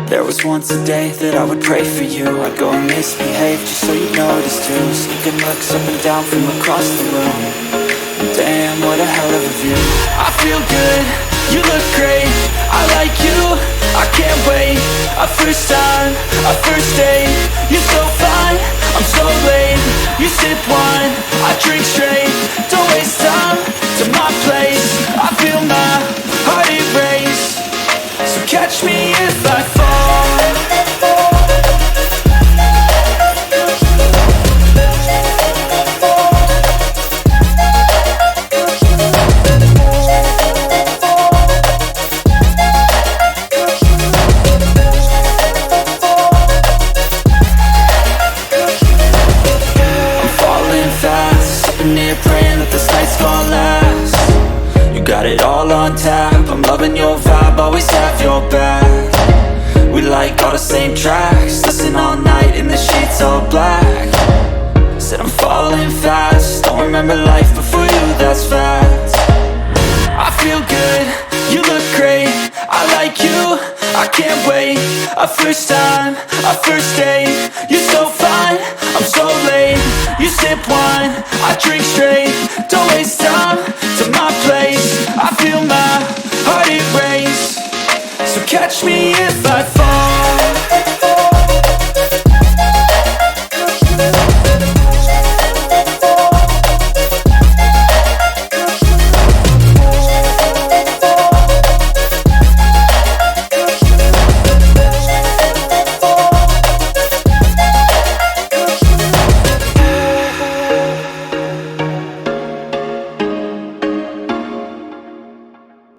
There was once a day that I would pray for you. I'd go and misbehave just so you noticed too. Sneaking looks up and down from across the room. Damn, what a hell of a view. I feel good, you look great, I like you, I can't wait. A first time, a first date, you're so fine, I'm so late. You sip wine, I drink straight. Don't waste time to my place. I feel my heart erase. So catch me if I fall. I'm falling fast, sitting here praying that this night's gonna last. You got it all on tap, I'm loving your vibe, always have your back. We like all the same tracks, listen all night in the sheets all black. Said I'm falling fast, don't remember life before you, that's fact. I feel good, you look great, I like you, I can't wait. A first time, a first date, you're so fine, I'm so late. You sip wine, I drink straight. Don't waste time to my place. I feel my heart erase. So catch me if I fall.